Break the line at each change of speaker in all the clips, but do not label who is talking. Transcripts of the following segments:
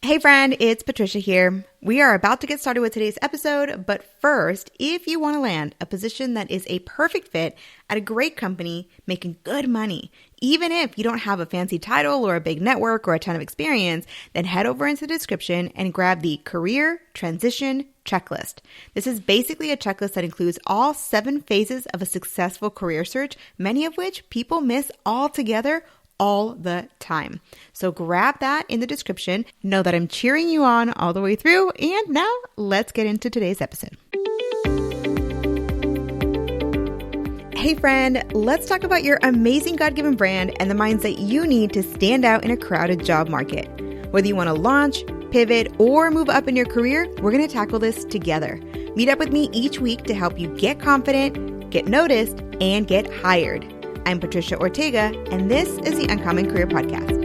Hey friend, it's Patricia here. We are about to get started with today's episode, but first, if you want to land a position that is a perfect fit at a great company, making good money, even if you don't have a fancy title or a big network or a ton of experience, then head over into the description and grab the Career Transition Checklist. This is basically a checklist that includes all 7 phases of a successful career search, many of which people miss altogether all the time. So grab that in the description. Know that I'm cheering you on all the way through. And now let's get into today's episode. Hey friend, let's talk about your amazing God-given brand and the mindset you need to stand out in a crowded job market. Whether you want to launch, pivot, or move up in your career, we're going to tackle this together. Meet up with me each week to help you get confident, get noticed, and get hired. I'm Patricia Ortega, and this is the Uncommon Career Podcast.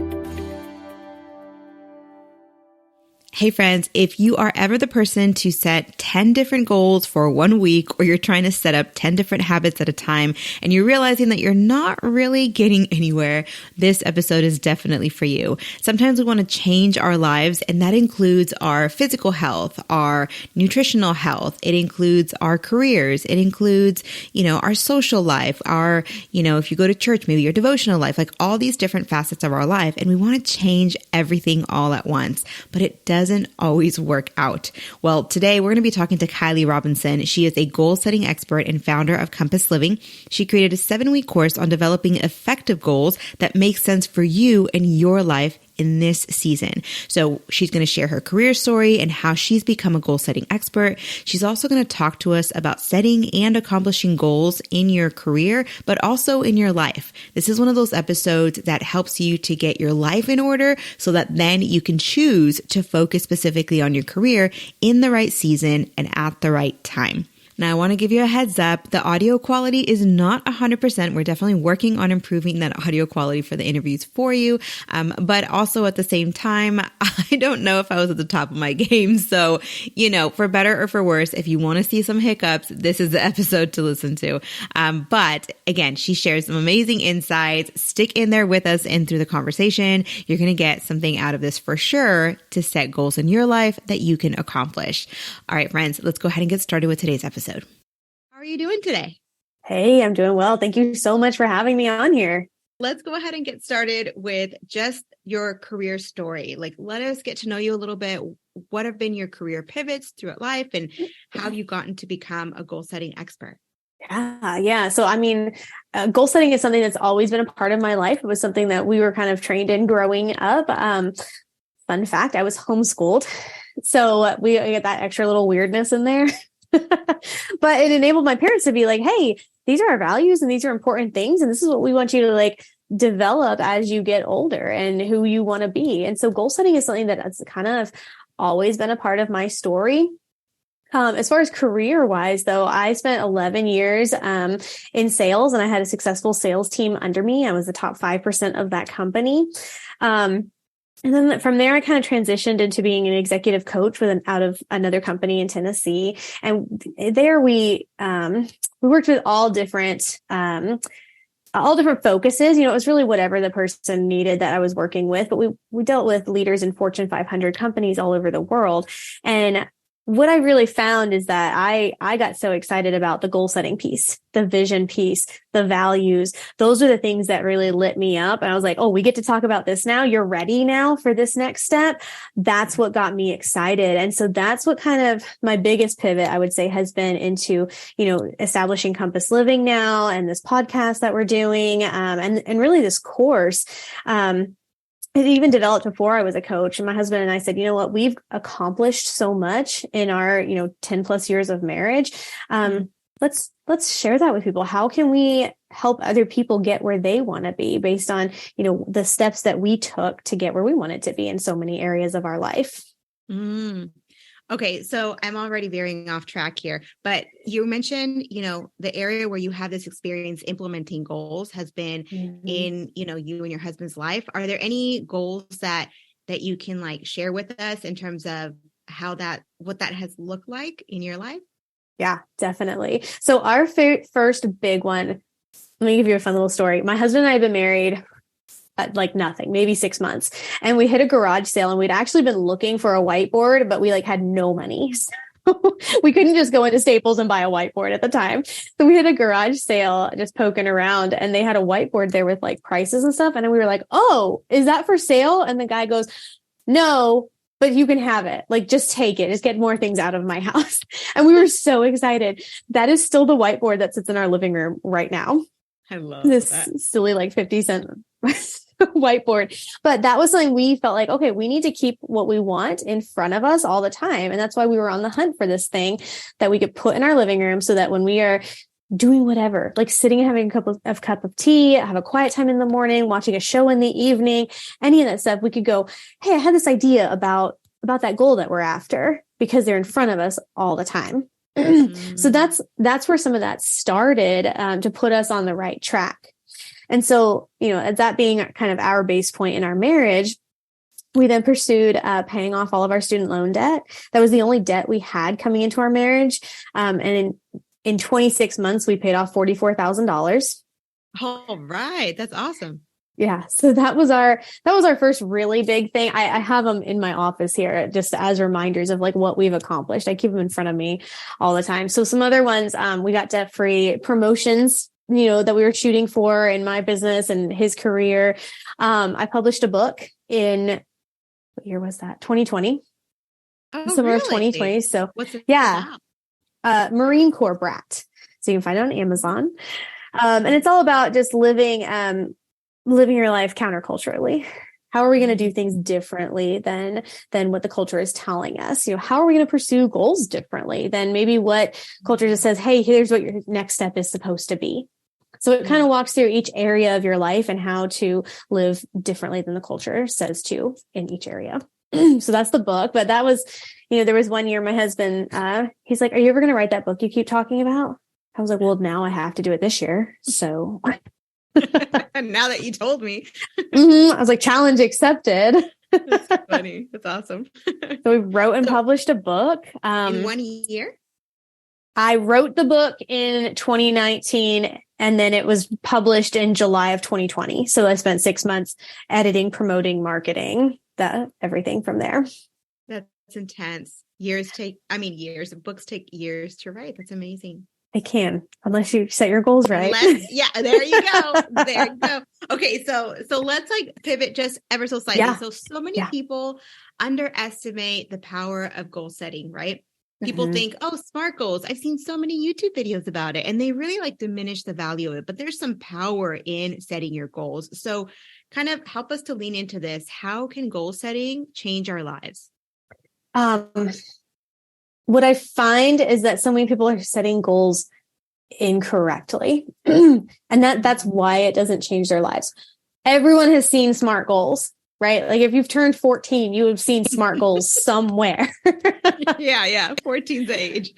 Hey friends, if you are ever the person to set 10 different goals for 1 week, or you're trying to set up 10 different habits at a time, and you're realizing that you're not really getting anywhere, this episode is definitely for you. Sometimes we want to change our lives, and that includes our physical health, our nutritional health. It includes our careers. It includes, our social life, our, if you go to church, maybe your devotional life, like all these different facets of our life. And we want to change everything all at once, but it doesn't always work out. Well, today we're going to be talking to Kylee Robinson. She is a goal-setting expert and founder of Compass Living. She created a 7-week course on developing effective goals that make sense for you and your life in this season. So she's going to share her career story and how she's become a goal-setting expert. She's also going to talk to us about setting and accomplishing goals in your career, but also in your life. This is one of those episodes that helps you to get your life in order so that then you can choose to focus specifically on your career in the right season and at the right time. Now, I want to give you a heads up. The audio quality is not 100%. We're definitely working on improving that audio quality for the interviews for you. But also at the same time, I don't know if I was at the top of my game. So, for better or for worse, if you want to see some hiccups, this is the episode to listen to. But again, she shares some amazing insights. Stick in there with us and through the conversation. You're going to get something out of this for sure to set goals in your life that you can accomplish. All right, friends, let's go ahead and get started with today's episode. How are you doing today?
Hey, I'm doing well. Thank you so much for having me on here.
Let's go ahead and get started with just your career story. Let us get to know you a little bit. What have been your career pivots throughout life, and how have you gotten to become a goal-setting expert?
Yeah. So, goal setting is something that's always been a part of my life. It was something that we were kind of trained in growing up. Fun fact, I was homeschooled. So we get that extra little weirdness in there. But it enabled my parents to be like, hey, these are our values and these are important things. And this is what we want you to develop as you get older and who you want to be. And so goal setting is something that's kind of always been a part of my story. As far as career wise, though, I spent 11 years in sales, and I had a successful sales team under me. I was the top 5% of that company. And then from there, I kind of transitioned into being an executive coach out of another company in Tennessee. And there we worked with all different focuses. It was really whatever the person needed that I was working with. But we dealt with leaders in Fortune 500 companies all over the world. And what I really found is that I got so excited about the goal setting piece, the vision piece, the values. Those are the things that really lit me up. And I was like, oh, we get to talk about this now. You're ready now for this next step. That's what got me excited. And so that's what kind of my biggest pivot, I would say, has been into, establishing Compass Living now, and this podcast that we're doing, and really this course. It even developed before I was a coach, and my husband and I said, you know what, we've accomplished so much in our, 10 plus years of marriage. Let's share that with people. How can we help other people get where they want to be based on, the steps that we took to get where we wanted to be in so many areas of our life?
Okay, so I'm already veering off track here, but you mentioned, the area where you have this experience implementing goals has been in, you and your husband's life. Are there any goals that you can share with us in terms of what that has looked like in your life?
Yeah, definitely. So our first big one, let me give you a fun little story. My husband and I have been married like nothing, maybe 6 months. And we hit a garage sale, and we'd actually been looking for a whiteboard, but we like had no money. So we couldn't just go into Staples and buy a whiteboard at the time. So we hit a garage sale just poking around, and they had a whiteboard there with like prices and stuff. And then we were like, oh, is that for sale? And the guy goes, no, but you can have it. Like, just take it. Just get more things out of my house. And we were so excited. That is still the whiteboard that sits in our living room right now.
I love
this
that.
Silly, like 50-cent whiteboard. But that was something we felt like, okay, we need to keep what we want in front of us all the time. And that's why we were on the hunt for this thing that we could put in our living room, so that when we are doing whatever, like sitting and having a cup of tea, have a quiet time in the morning, watching a show in the evening, any of that stuff, we could go, hey, I had this idea about that goal that we're after, because they're in front of us all the time. So that's where some of that started, to put us on the right track. And so, that being kind of our base point in our marriage, we then pursued paying off all of our student loan debt. That was the only debt we had coming into our marriage. And in 26 months, we paid off $44,000.
All right. That's awesome.
Yeah. So that was our first really big thing. I have them in my office here just as reminders of like what we've accomplished. I keep them in front of me all the time. So some other ones, we got debt-free promotions, that we were shooting for in my business and his career. I published a book in, what year was that? 2020. Summer of 2020. So
what's it?
Yeah. Marine Corps Brat. So you can find it on Amazon. And it's all about just living your life counterculturally. How are we going to do things differently than what the culture is telling us? How are we going to pursue goals differently than maybe what culture just says, hey, here's what your next step is supposed to be. So it kind of walks through each area of your life and how to live differently than the culture says to in each area. So that's the book. But that was, there was one year my husband, he's like, are you ever going to write that book you keep talking about? I was like, well, now I have to do it this year. So
now that you told me,
I was like, challenge accepted.
That's funny. That's awesome.
So we wrote and published a book.
In 1 year?
I wrote the book in 2019, and then it was published in July of 2020. So I spent 6 months editing, promoting, marketing, everything from there.
That's intense. Years. Books take years to write. That's amazing.
They can, unless you set your goals right.
Yeah, there you go. There you go. Okay, so let's pivot just ever so slightly.
Yeah.
So many people underestimate the power of goal setting, right? People think, oh, SMART goals. I've seen so many YouTube videos about it, and they really diminish the value of it. But there's some power in setting your goals. So kind of help us to lean into this. How can goal setting change our lives?
What I find is that so many people are setting goals incorrectly. And that's why it doesn't change their lives. Everyone has seen SMART goals, right? Like if you've turned 14, you have seen SMART goals somewhere.
Yeah. 14's the age.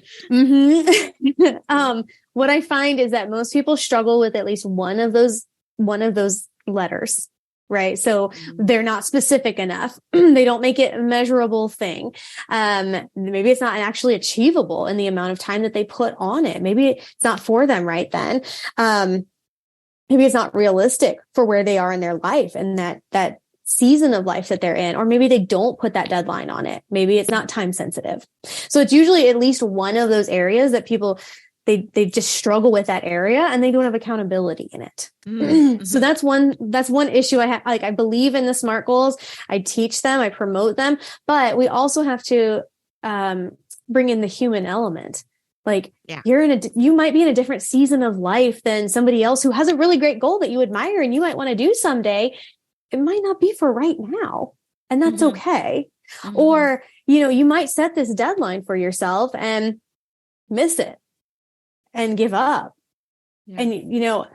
What I find is that most people struggle with at least one of those letters. Right. So they're not specific enough. They don't make it a measurable thing. Maybe it's not actually achievable in the amount of time that they put on it. Maybe it's not for them right then. Maybe it's not realistic for where they are in their life and that season of life that they're in, or maybe they don't put that deadline on it. Maybe it's not time sensitive. So it's usually at least one of those areas that people they just struggle with that area and they don't have accountability in it. So that's one issue I have. Like, I believe in the SMART goals. I teach them, I promote them, but we also have to, bring in the human element. Like you might be in a different season of life than somebody else who has a really great goal that you admire and you might want to do someday. It might not be for right now. And that's okay. Or, you might set this deadline for yourself and miss it and give up. Yeah. And,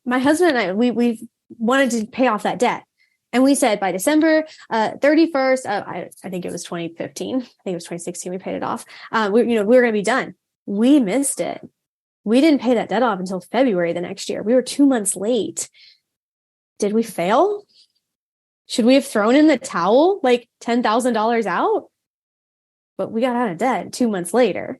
my husband and I, we wanted to pay off that debt. And we said by December 31st, I think it was 2015. I think it was 2016. We paid it off. We were going to be done. We missed it. We didn't pay that debt off until February the next year. We were 2 months late. Did we fail? Should we have thrown in the towel, like $10,000 out? But we got out of debt 2 months later.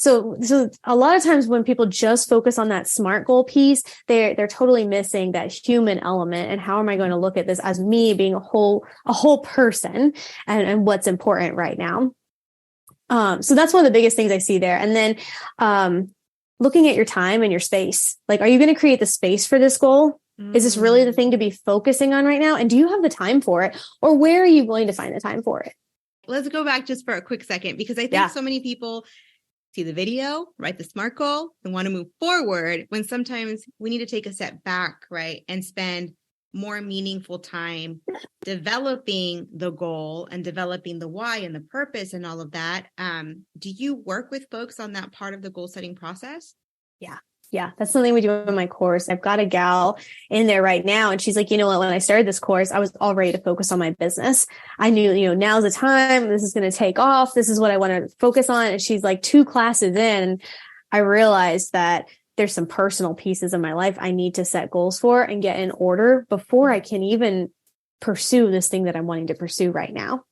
So a lot of times when people just focus on that SMART goal piece, they're totally missing that human element. And how am I going to look at this as me being a whole person and what's important right now? So that's one of the biggest things I see there. And then, looking at your time and your space, like, are you going to create the space for this goal? Is this really the thing to be focusing on right now? And do you have the time for it? Or where are you going to find the time for it?
Let's go back just for a quick second, because I think so many people see the video, write the SMART goal, and want to move forward, when sometimes we need to take a step back, right? And spend more meaningful time developing the goal and developing the why and the purpose and all of that. Do you work with folks on that part of the goal setting process?
Yeah, that's something we do in my course. I've got a gal in there right now, and she's like, you know what, when I started this course, I was all ready to focus on my business. I knew, now's the time. This is going to take off. This is what I want to focus on. And she's like 2 classes in, I realized that there's some personal pieces of my life I need to set goals for and get in order before I can even pursue this thing that I'm wanting to pursue right now.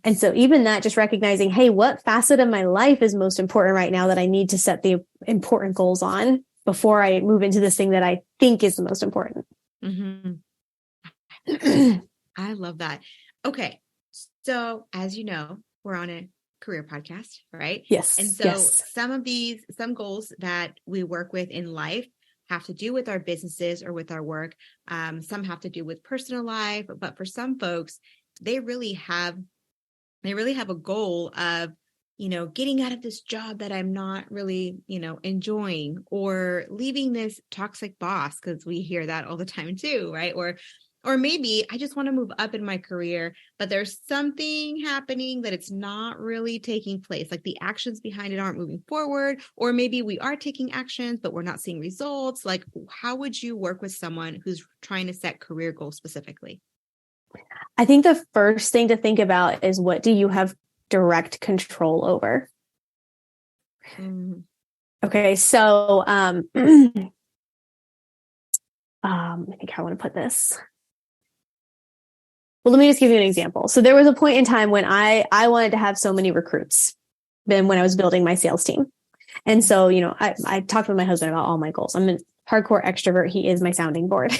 And so even that, just recognizing, hey, what facet of my life is most important right now that I need to set the important goals on before I move into this thing that I think is the most important.
Mm-hmm. I love that. Okay. So as you know, we're on a career podcast, right?
Yes.
And so some goals that we work with in life have to do with our businesses or with our work. Some have to do with personal life, but for some folks, they really have a goal of, getting out of this job that I'm not really, enjoying, or leaving this toxic boss, because we hear that all the time too, right? Or maybe I just want to move up in my career, but there's something happening that it's not really taking place. Like the actions behind it aren't moving forward, or maybe we are taking actions, but we're not seeing results. Like, how would you work with someone who's trying to set career goals specifically?
I think the first thing to think about is, what do you have direct control over? Mm. Okay. So, I think how I want to put this. Well, let me just give you an example. So there was a point in time when I wanted to have so many recruits when I was building my sales team. And so, I talked with my husband about all my goals. I'm a hardcore extrovert. He is my sounding board.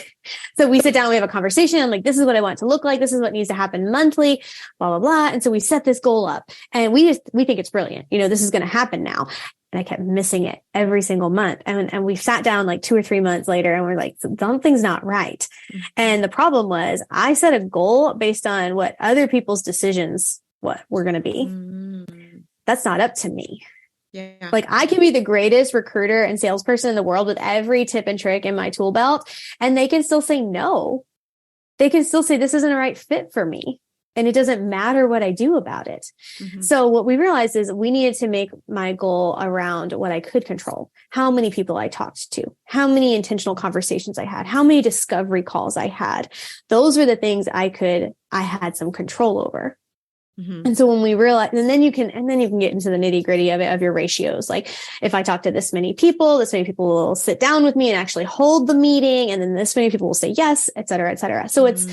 So we sit down, we have a conversation. I'm like, this is what I want it to look like. This is what needs to happen monthly, blah, blah, blah. And so we set this goal up, and we think it's brilliant. This is going to happen now. And I kept missing it every single month. And we sat down like 2 or 3 months later, and we're like, something's not right. Mm-hmm. And the problem was, I set a goal based on what other people's decisions were going to be. Mm-hmm. That's not up to me. Yeah. Like, I can be the greatest recruiter and salesperson in the world with every tip and trick in my tool belt, and they can still say no. They can still say, this isn't a right fit for me. And it doesn't matter what I do about it. Mm-hmm. So what we realized is we needed to make my goal around what I could control. How many people I talked to, how many intentional conversations I had, how many discovery calls I had. Those were the things I had some control over. Mm-hmm. And so when we realize, and then you can get into the nitty gritty of it, of your ratios. Like, if I talk to this many people will sit down with me and actually hold the meeting. And then this many people will say yes, et cetera, et cetera. So it's,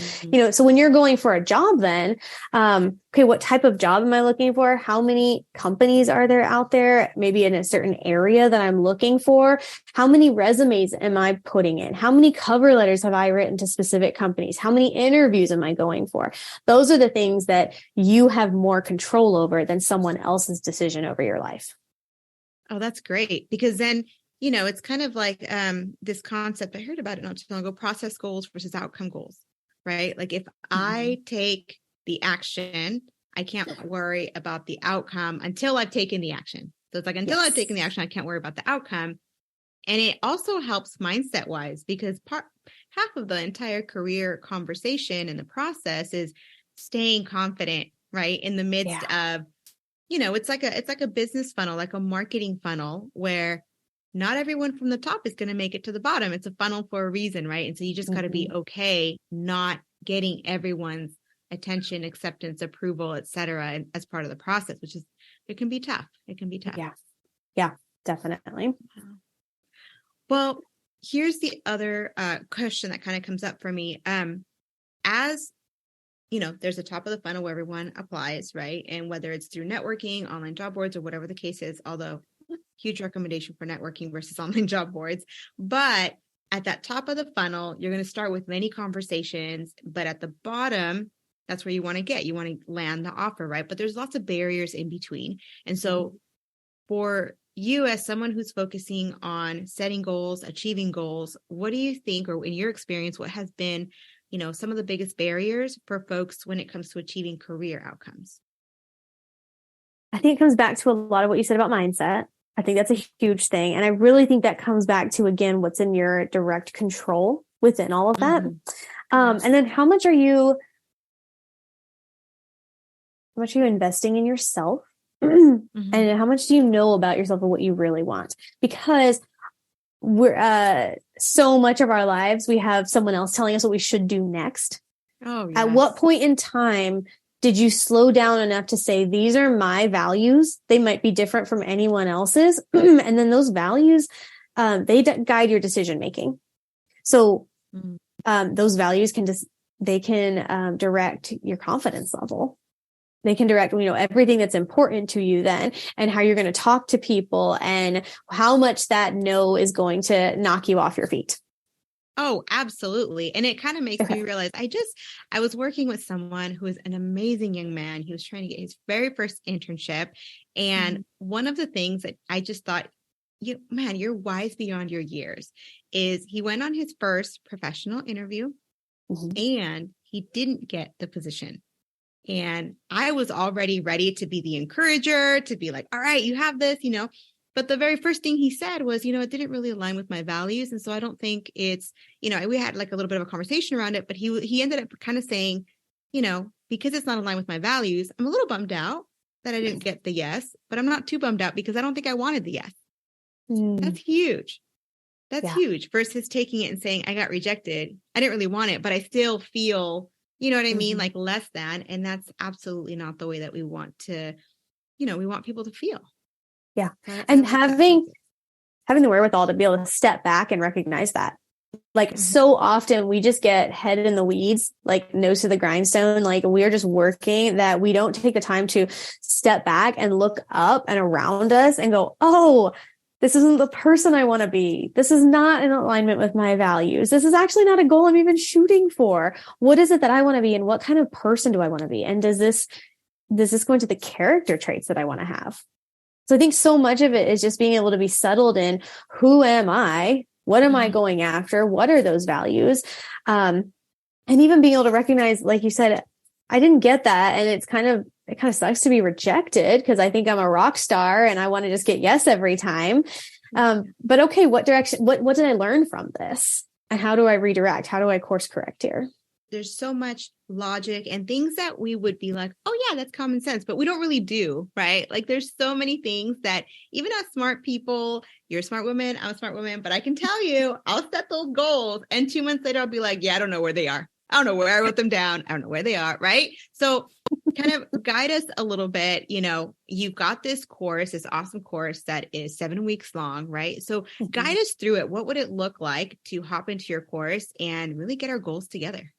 so when you're going for a job, then, okay, what type of job am I looking for? How many companies are there out there? Maybe in a certain area that I'm looking for. How many resumes am I putting in? How many cover letters have I written to specific companies? How many interviews am I going for? Those are the things that you have more control over than someone else's decision over your life.
Oh, that's great. Because then, it's kind of like this concept, I heard about it not too long ago, process goals versus outcome goals, right? Like, if I take the action, I can't worry about the outcome until I've taken the action. So it's like, until I've taken the action, I can't worry about the outcome. And it also helps mindset wise, because half of the entire career conversation and the process is staying confident, right? In the midst of, it's like a business funnel, like a marketing funnel, where not everyone from the top is going to make it to the bottom. It's a funnel for a reason, right? And so you just got to be okay not getting everyone's attention, acceptance, approval, et cetera, as part of the process, it can be tough. It can be tough.
Yeah, definitely.
Well, here's the other question that kind of comes up for me. As there's a top of the funnel where everyone applies, right? And whether it's through networking, online job boards, or whatever the case is, although huge recommendation for networking versus online job boards. But at that top of the funnel, you're going to start with many conversations, but at the bottom, that's where you want to get. You want to land the offer, right? But there's lots of barriers in between. And so for you, as someone who's focusing on setting goals, achieving goals, what do you think, or in your experience, what has been, some of the biggest barriers for folks when it comes to achieving career outcomes?
I think it comes back to a lot of what you said about mindset. I think that's a huge thing. And I really think that comes back to, again, what's in your direct control within all of that. And then how much are you investing in yourself? And how much do you know about yourself and what you really want? Because we're so much of our lives, we have someone else telling us what we should do next. Oh, yes. At what point in time did you slow down enough to say, these are my values? They might be different from anyone else's. And then those values, they guide your decision making. So those values can direct your confidence level. They can direct, everything that's important to you then, and how you're going to talk to people, and how much that no is going to knock you off your feet.
Oh, absolutely. And it kind of makes me realize, I was working with someone who is an amazing young man. He was trying to get his very first internship. And one of the things that I just thought, you're wise beyond your years, is he went on his first professional interview and he didn't get the position. And I was already ready to be the encourager, to be like, all right, you have this, but the very first thing he said was, it didn't really align with my values. And so I don't think it's, we had like a little bit of a conversation around it, but he ended up kind of saying, because it's not aligned with my values, I'm a little bummed out that I didn't get the yes, but I'm not too bummed out because I don't think I wanted the yes. That's huge. That's huge versus taking it and saying, I got rejected. I didn't really want it, but I still feel, you know what I mean? Like less than. And that's absolutely not the way that we want to, we want people to feel.
Yeah. And having the wherewithal to be able to step back and recognize that. Like so often we just get head in the weeds, like nose to the grindstone. Like we're just working, that we don't take the time to step back and look up and around us and go, oh, this isn't the person I want to be. This is not in alignment with my values. This is actually not a goal I'm even shooting for. What is it that I want to be? And what kind of person do I want to be? And does this go into the character traits that I want to have? So I think so much of it is just being able to be settled in, who am I? What am I going after? What are those values? And even being able to recognize, like you said, I didn't get that. And it kind of sucks to be rejected because I think I'm a rock star and I want to just get yes every time. But okay, what direction, what did I learn from this? And how do I redirect? How do I course correct here?
There's so much logic and things that we would be like, oh yeah, that's common sense, but we don't really do, right? Like there's so many things that even as smart people, you're a smart woman, I'm a smart woman, but I can tell you, I'll set those goals and 2 months later, I'll be like, yeah, I don't know where they are. I don't know where I wrote them down. I don't know where they are. Right. So kind of guide us a little bit. You've got this course, this awesome course that is 7 weeks long, right? So guide us through it. What would it look like to hop into your course and really get our goals together?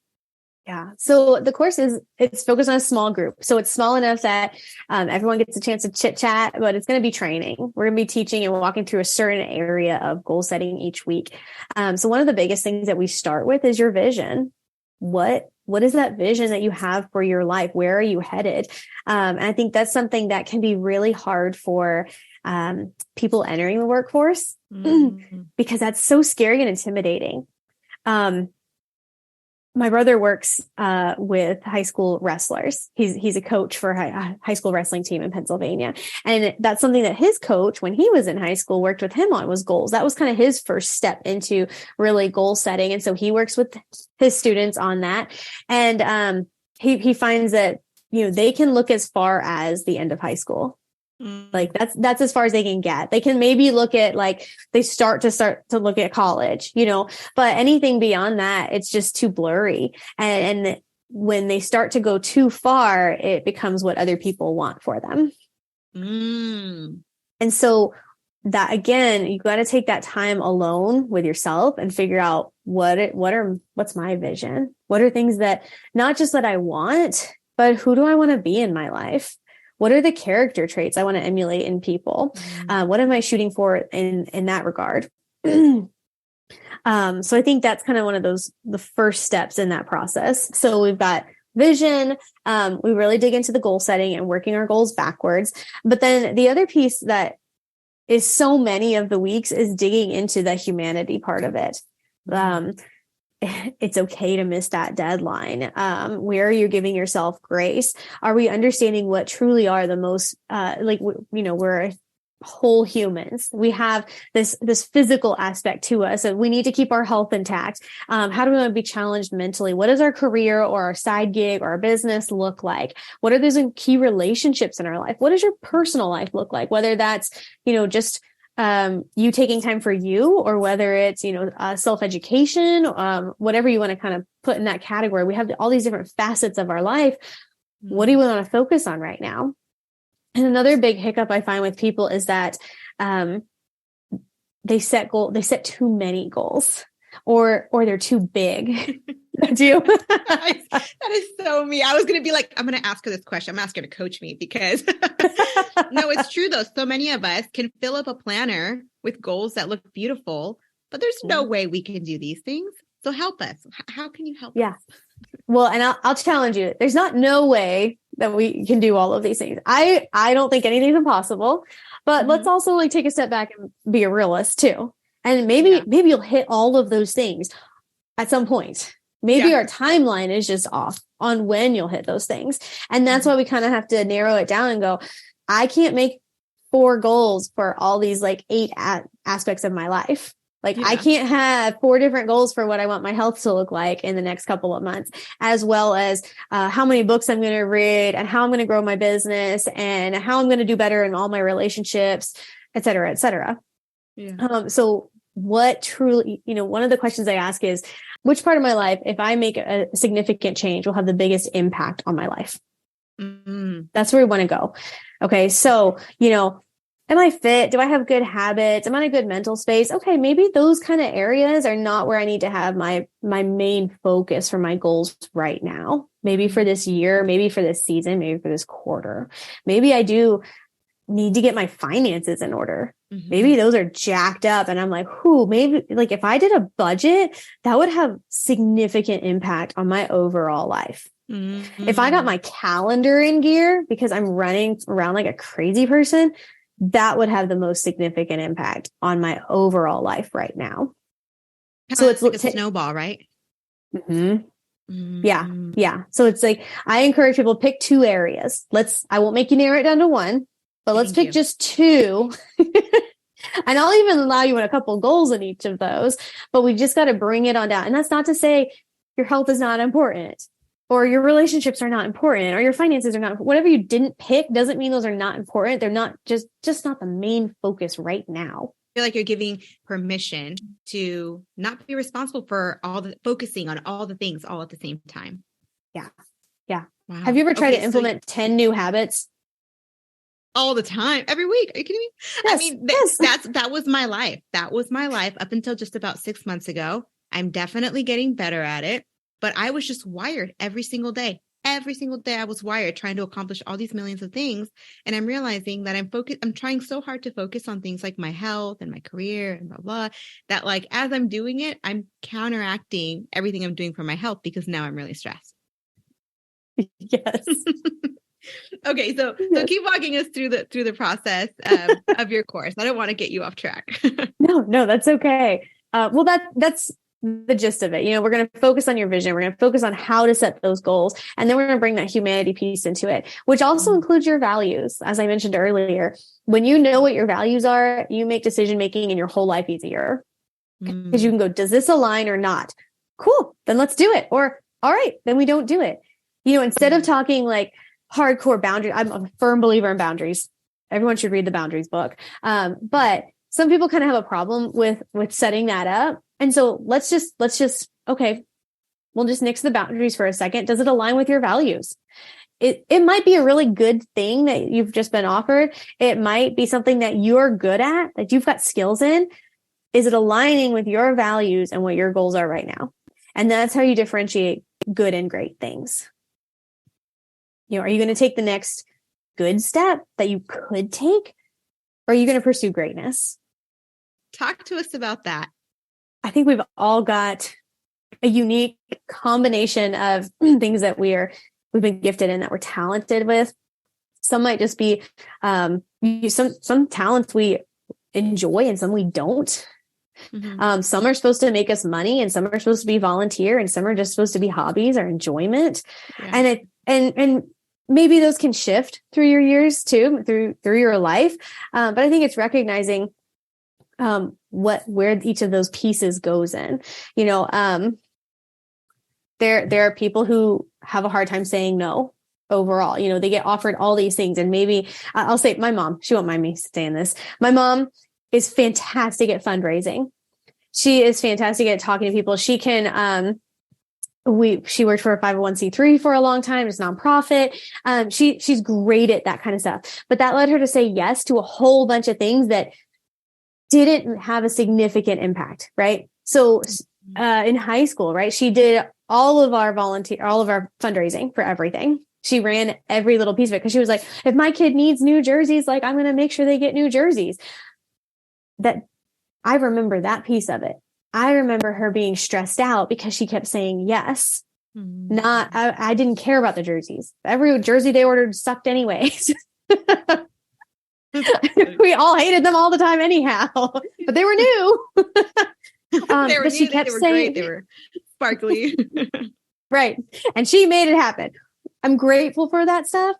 Yeah. So the course it's focused on a small group. So it's small enough that everyone gets a chance to chit chat, but it's going to be training. We're going to be teaching and walking through a certain area of goal setting each week. So one of the biggest things that we start with is your vision. What is that vision that you have for your life? Where are you headed? And I think that's something that can be really hard for people entering the workforce because that's so scary and intimidating. My brother works with high school wrestlers. He's a coach for a high school wrestling team in Pennsylvania. And that's something that his coach, when he was in high school, worked with him on was goals. That was kind of his first step into really goal setting. And so he works with his students on that. And he finds that, they can look as far as the end of high school. Like that's as far as they can get. They can maybe look at they start to look at college, but anything beyond that, it's just too blurry. And when they start to go too far, it becomes what other people want for them. And so that again, you got to take that time alone with yourself and figure out what's my vision? What are things that not just that I want, but who do I want to be in my life? What are the character traits I want to emulate in people? What am I shooting for in that regard? So I think that's kind of one of the first steps in that process. So we've got vision. We really dig into the goal setting and working our goals backwards. But then the other piece that is so many of the weeks is digging into the humanity part of it. It's okay to miss that deadline. Where are you giving yourself grace? Are we understanding what truly are the most, we're whole humans. We have this physical aspect to us. So we need to keep our health intact. How do we want to be challenged mentally? What does our career or our side gig or our business look like? What are those key relationships in our life? What does your personal life look like? Whether that's, just you taking time for you, or whether it's, self-education, whatever you want to kind of put in that category. We have all these different facets of our life. What do you want to focus on right now? And another big hiccup I find with people is that they set too many goals, or they're too big. Do you?
That is so me. I was going to be like, I'm going to ask her this question. I'm going to ask her to coach me because no, it's true though. So many of us can fill up a planner with goals that look beautiful, but there's no way we can do these things. So help us. How can you help us?
Well, and I'll challenge you. There's no way that we can do all of these things. I don't think anything's impossible, but let's also take a step back and be a realist too. And maybe you'll hit all of those things at some point. Maybe our timeline is just off on when you'll hit those things. And that's why we kind of have to narrow it down and go, I can't make 4 goals for all these 8 aspects of my life. I can't have 4 different goals for what I want my health to look like in the next couple of months, as well as how many books I'm going to read and how I'm going to grow my business and how I'm going to do better in all my relationships, et cetera, et cetera. Yeah. So what truly, one of the questions I ask is, which part of my life, if I make a significant change, will have the biggest impact on my life? That's where we want to go. Okay. So, am I fit? Do I have good habits? Am I in a good mental space? Okay. Maybe those kind of areas are not where I need to have my main focus for my goals right now. Maybe for this year, maybe for this season, maybe for this quarter. Maybe I do need to get my finances in order. Maybe those are jacked up and I'm like, maybe if I did a budget, that would have significant impact on my overall life. If I got my calendar in gear because I'm running around like a crazy person, that would have the most significant impact on my overall life right now.
So it's like a snowball, right?
Yeah. So it's I encourage people to pick 2 areas. I won't make you narrow it down to 1, but let's pick just 2. And I'll even allow you in a couple of goals in each of those, but we just got to bring it on down. And that's not to say your health is not important, or your relationships are not important, or your finances are not, whatever you didn't pick doesn't mean those are not important. They're not just not the main focus right now.
I feel like you're giving permission to not be responsible for focusing on all the things all at the same time.
Yeah. Wow. Have you ever tried to implement 10 new habits?
All the time, every week. Are you kidding me? Yes, I mean, that was my life. That was my life up until just about 6 months ago. I'm definitely getting better at it, but I was just wired every single day. Every single day I was wired trying to accomplish all these millions of things. And I'm realizing that I'm trying so hard to focus on things like my health and my career and blah, blah, that as I'm doing it, I'm counteracting everything I'm doing for my health because now I'm really stressed.
Yes.
Okay, so keep walking us through the process of your course. I don't want to get you off track.
No, that's okay. Well, that's the gist of it. We're going to focus on your vision. We're going to focus on how to set those goals, and then we're going to bring that humanity piece into it, which also includes your values. As I mentioned earlier, when you know what your values are, you make decision making in your whole life easier because you can go, does this align or not? Cool, then let's do it. Or all right, then we don't do it. Instead of talking hardcore boundaries. I'm a firm believer in boundaries. Everyone should read the boundaries book. But some people kind of have a problem with setting that up. And so let's just, okay, we'll just nix the boundaries for a second. Does it align with your values? It might be a really good thing that you've just been offered. It might be something that you're good at, that you've got skills in. Is it aligning with your values and what your goals are right now? And that's how you differentiate good and great things. Are you going to take the next good step that you could take? Or are you going to pursue greatness?
Talk to us about that.
I think we've all got a unique combination of things that we've been gifted in, that we're talented with. Some might just be some talents we enjoy and some we don't.
Mm-hmm.
Some are supposed to make us money, and some are supposed to be volunteer, and some are just supposed to be hobbies or enjoyment. Yeah. And maybe those can shift through your years too, through your life. But I think it's recognizing where each of those pieces goes in. There are people who have a hard time saying no overall. They get offered all these things, and maybe I'll say my mom, she won't mind me saying this. My mom is fantastic at fundraising. She is fantastic at talking to people. She can, she worked for a 501c3 for a long time. It's nonprofit. She's great at that kind of stuff, but that led her to say yes to a whole bunch of things that didn't have a significant impact. Right. So, in high school, right, she did all of our fundraising for everything. She ran every little piece of it because she was like, if my kid needs new jerseys, like, I'm going to make sure they get new jerseys. That I remember that piece of it. I remember her being stressed out because she kept saying yes. Mm-hmm. I didn't care about the jerseys. Every jersey they ordered sucked anyways. We all hated them all the time anyhow, but they were new. But she kept saying
great. They were sparkly.
Right. And she made it happen. I'm grateful for that stuff,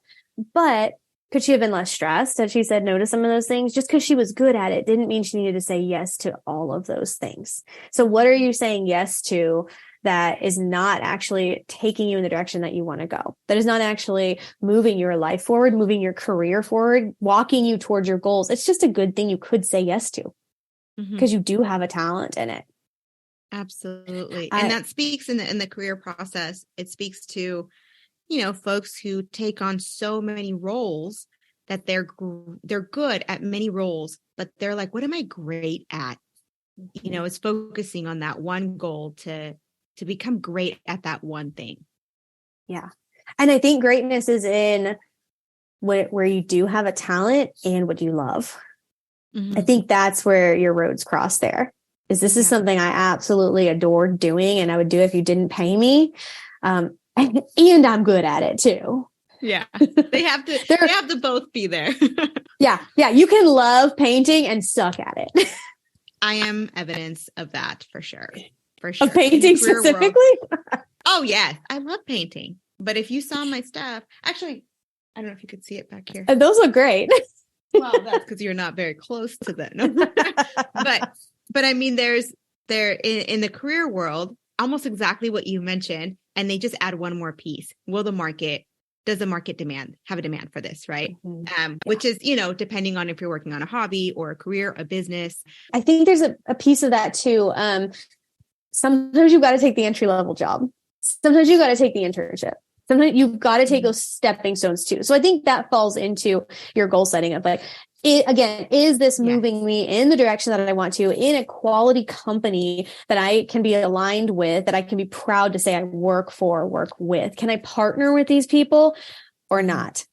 but could she have been less stressed had she said no to some of those things? Just because she was good at it didn't mean she needed to say yes to all of those things. So what are you saying yes to that is not actually taking you in the direction that you want to go? That is not actually moving your life forward, moving your career forward, walking you towards your goals. It's just a good thing you could say yes to because you do have a talent in it.
Absolutely. And that speaks in the career process. It speaks to, folks who take on so many roles that they're good at many roles, but they're like, what am I great at? It's focusing on that one goal to become great at that one thing.
Yeah. And I think greatness is in where you do have a talent and what you love. Mm-hmm. I think that's where your roads cross there. This is something I absolutely adore doing, and I would do if you didn't pay me. And I'm good at it too.
Yeah. They have to both be there.
Yeah. You can love painting and suck at it.
I am evidence of that for sure.
Of painting specifically?
Oh yes. I love painting. But if you saw my stuff, actually, I don't know if you could see it back here.
Those look great.
Well, that's because you're not very close to them. But I mean, there in the career world, almost exactly what you mentioned, and they just add one more piece. Does the market have a demand for this, right? Mm-hmm. Which is, depending on if you're working on a hobby or a career, a business.
I think there's a piece of that too. Sometimes you've got to take the entry-level job. Sometimes you've got to take the internship. Sometimes you've got to take those stepping stones too. So I think that falls into your goal setting of like, is this moving me in the direction that I want to, in a quality company that I can be aligned with, that I can be proud to say I work with? Can I partner with these people or not?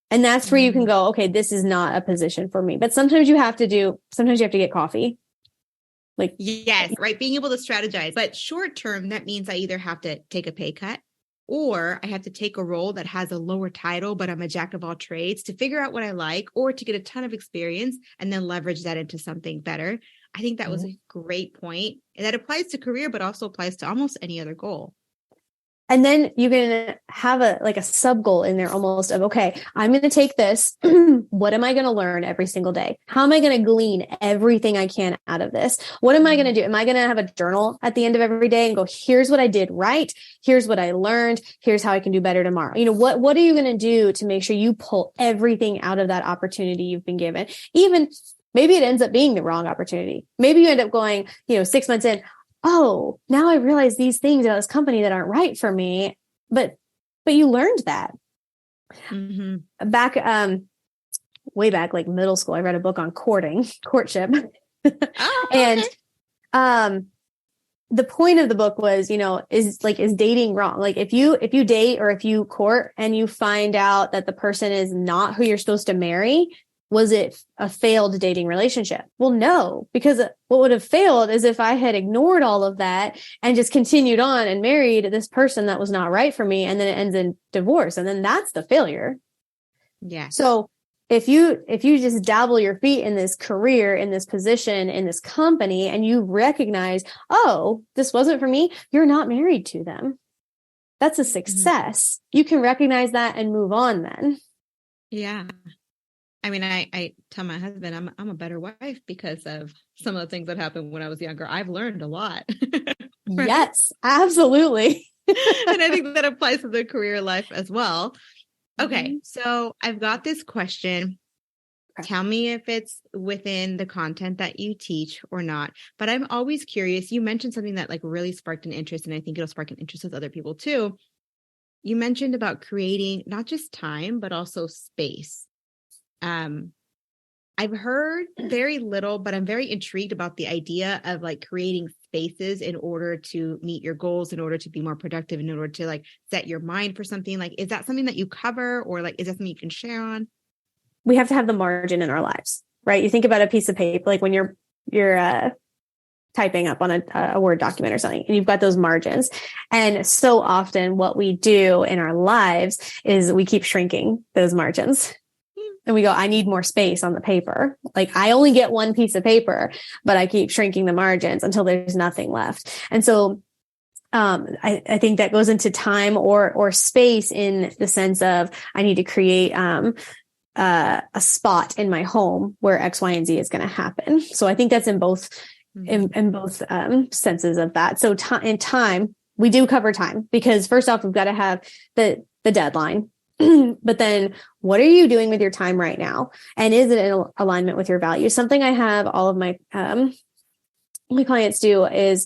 And that's where you can go, okay, this is not a position for me. But sometimes you have to get coffee. Like,
yes, right. Being able to strategize. But short term, that means I either have to take a pay cut, or I have to take a role that has a lower title, but I'm a jack of all trades to figure out what I like, or to get a ton of experience and then leverage that into something better. I think that was a great point. And that applies to career, but also applies to almost any other goal.
And then you can have a sub goal in there almost of, okay, I'm going to take this. What am I going to learn every single day? How am I going to glean everything I can out of this? What am I going to do? Am I going to have a journal at the end of every day and go, here's what I did right. Here's what I learned. Here's how I can do better tomorrow. What are you going to do to make sure you pull everything out of that opportunity you've been given? Even maybe it ends up being the wrong opportunity. Maybe you end up going, 6 months in, oh, now I realize these things about this company that aren't right for me. But you learned that. Mm-hmm. Back, way back, like middle school, I read a book on courtship.
Oh, okay.
And the point of the book was, is dating wrong? Like if you date or if you court and you find out that the person is not who you're supposed to marry, was it a failed dating relationship? Well, no, because what would have failed is if I had ignored all of that and just continued on and married this person that was not right for me. And then it ends in divorce. And then that's the failure.
Yeah.
So if you just dabble your feet in this career, in this position, in this company, and you recognize, oh, this wasn't for me, you're not married to them. That's a success. You can recognize that and move on then.
Yeah. I mean, I tell my husband I'm a better wife because of some of the things that happened when I was younger. I've learned a lot. Right? Yes,
absolutely.
And I think that applies to the career life as well. Okay, so I've got this question. Tell me if it's within the content that you teach or not. But I'm always curious. You mentioned something that like really sparked an interest, and I think it'll spark an interest with other people too. You mentioned about creating not just time, but also space. I've heard very little, but I'm very intrigued about the idea of like creating spaces in order to meet your goals, in order to be more productive, in order to like set your mind for something. Like, is that something that you cover, or like, is that something you can share on?
We have to have the margin in our lives, right? You think about a piece of paper, like when you're typing up on a Word document or something, and you've got those margins. And so often what we do in our lives is we keep shrinking those margins. And we go, I need more space on the paper. Like I only get one piece of paper, but I keep shrinking the margins until there's nothing left. And so I think that goes into time or space in the sense of I need to create a spot in my home where X, Y, and Z is going to happen. So I think that's in both in both senses of that. So in time, we do cover time because first off, we've got to have the deadline. But then what are you doing with your time right now? And is it in alignment with your values? Something I have all of my clients do is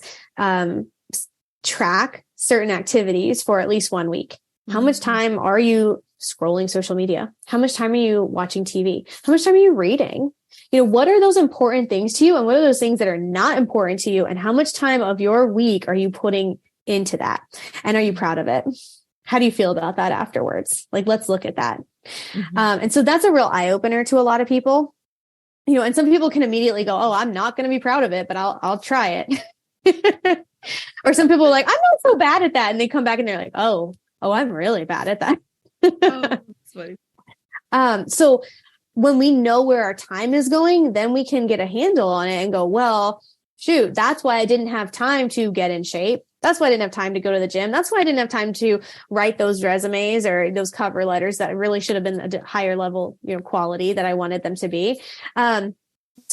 track certain activities for at least 1 week. How much time are you scrolling social media? How much time are you watching TV? How much time are you reading? What are those important things to you? And what are those things that are not important to you? And how much time of your week are you putting into that? And are you proud of it? How do you feel about that afterwards? Like, let's look at that. And so that's a real eye opener to a lot of people, and some people can immediately go, oh, I'm not going to be proud of it, but I'll try it. Or some people are like, I'm not so bad at that. And they come back and they're like, oh, I'm really bad at that.
That's funny.
So when we know where our time is going, then we can get a handle on it and go, well, shoot, that's why I didn't have time to get in shape. That's why I didn't have time to go to the gym. That's why I didn't have time to write those resumes or those cover letters that really should have been a higher level, quality that I wanted them to be. So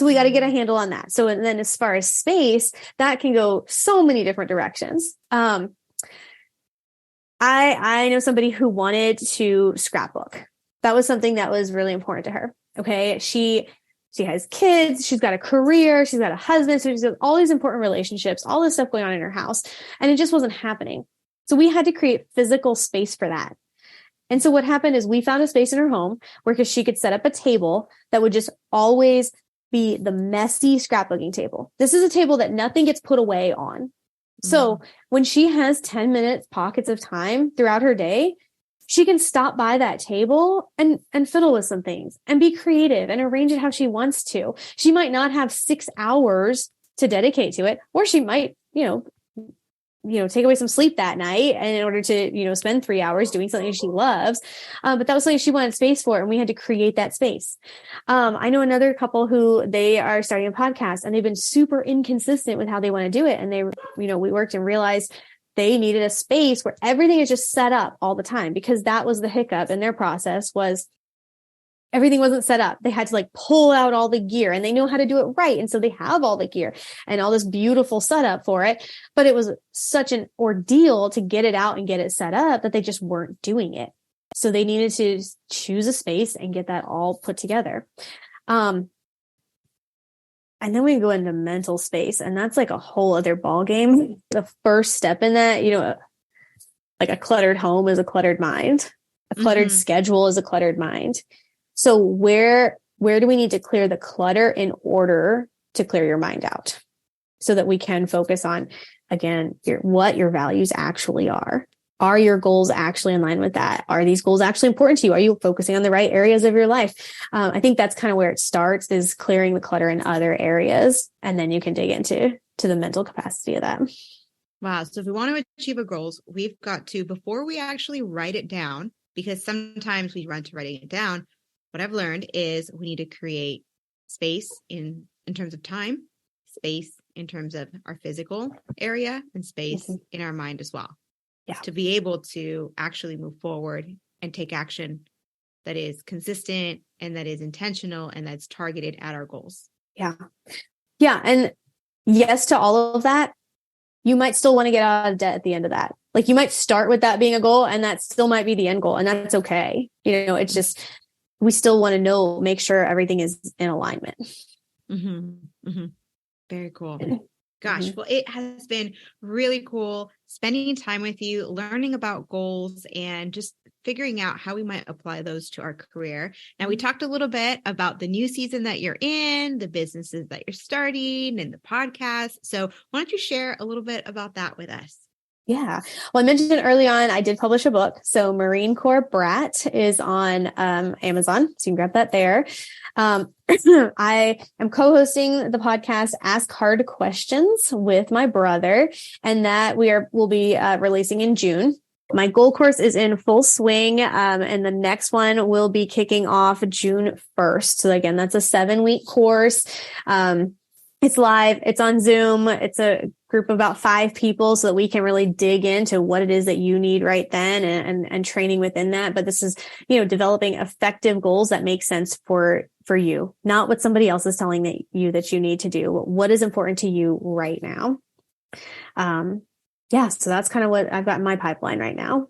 we got to get a handle on that. So, and then as far as space, that can go so many different directions. I know somebody who wanted to scrapbook. That was something that was really important to her. Okay. She has kids, she's got a career, she's got a husband. So she's got all these important relationships, all this stuff going on in her house. And it just wasn't happening. So we had to create physical space for that. And so what happened is we found a space in her home where she could set up a table that would just always be the messy scrapbooking table. This is a table that nothing gets put away on. So when she has 10 minutes pockets of time throughout her day, she can stop by that table and fiddle with some things and be creative and arrange it how she wants to. She might not have 6 hours to dedicate to it, or she might, take away some sleep that night and in order to, spend 3 hours doing something she loves. But that was something she wanted space for. And we had to create that space. I know another couple who they are starting a podcast and they've been super inconsistent with how they want to do it. And they, we worked and realized they needed a space where everything is just set up all the time, because that was the hiccup in their process was everything wasn't set up. They had to like pull out all the gear and they know how to do it right. And so they have all the gear and all this beautiful setup for it. But it was such an ordeal to get it out and get it set up that they just weren't doing it. So they needed to choose a space and get that all put together. And then we go into mental space, and that's like a whole other ball game. The first step in that, like a cluttered home is a cluttered mind. A cluttered schedule is a cluttered mind. So where do we need to clear the clutter in order to clear your mind out so that we can focus on again, what your values actually are. Are your goals actually in line with that? Are these goals actually important to you? Are you focusing on the right areas of your life? I think that's kind of where it starts, is clearing the clutter in other areas. And then you can dig into the mental capacity of that.
Wow. So if we want to achieve our goals, we've got to, before we actually write it down, because sometimes we run to writing it down, what I've learned is we need to create space in terms of time, space in terms of our physical area, and space in our mind as well. Yeah. To be able to actually move forward and take action that is consistent and that is intentional and that's targeted at our goals.
Yeah. Yeah. And yes to all of that. You might still want to get out of debt at the end of that. Like, you might start with that being a goal, and that still might be the end goal, and that's okay. It's just, we still want to make sure everything is in alignment.
Mm-hmm. Mm-hmm. Very cool. Gosh, well, it has been really cool spending time with you, learning about goals, and just figuring out how we might apply those to our career. Now, we talked a little bit about the new season that you're in, the businesses that you're starting, and the podcast. So why don't you share a little bit about that with us?
Yeah. Well, I mentioned early on, I did publish a book. So Marine Corps Brat is on Amazon. So you can grab that there. I am co-hosting the podcast Ask Hard Questions with my brother, and that we'll be releasing in June. My goal course is in full swing, and the next one will be kicking off June 1st. So again, that's a 7-week course. It's live. It's on Zoom. It's a group of about 5 people so that we can really dig into what it is that you need right then and training within that. But this is, developing effective goals that make sense for you, not what somebody else is telling you that you need to do. What is important to you right now? So that's kind of what I've got in my pipeline right now.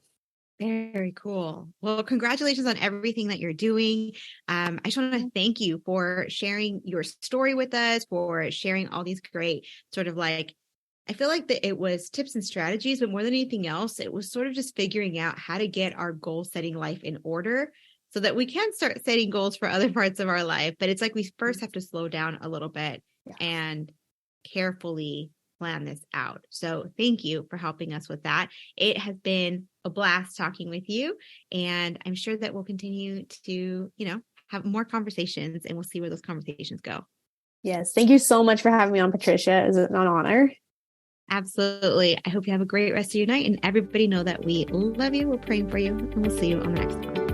Very cool. Well, congratulations on everything that you're doing. I just want to thank you for sharing your story with us, for sharing all these great I feel like that it was tips and strategies, but more than anything else, it was sort of just figuring out how to get our goal setting life in order so that we can start setting goals for other parts of our life. But it's like we first have to slow down a little bit and carefully plan this out. So thank you for helping us with that. It has been a blast talking with you, and I'm sure that we'll continue to, have more conversations, and we'll see where those conversations go.
Yes. Thank you so much for having me on, Patricia. It's an honor.
Absolutely. I hope you have a great rest of your night, and everybody know that we love you. We're praying for you, and we'll see you on the next one.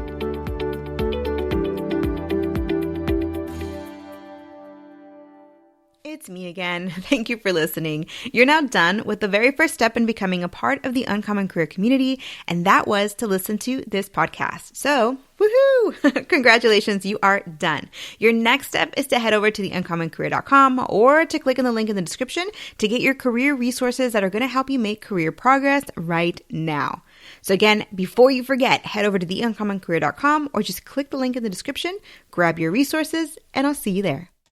It's me again. Thank you for listening. You're now done with the very first step in becoming a part of the Uncommon Career community, and that was to listen to this podcast. So, woohoo! Congratulations, you are done. Your next step is to head over to theuncommoncareer.com or to click on the link in the description to get your career resources that are going to help you make career progress right now. So again, before you forget, head over to theuncommoncareer.com or just click the link in the description, grab your resources, and I'll see you there.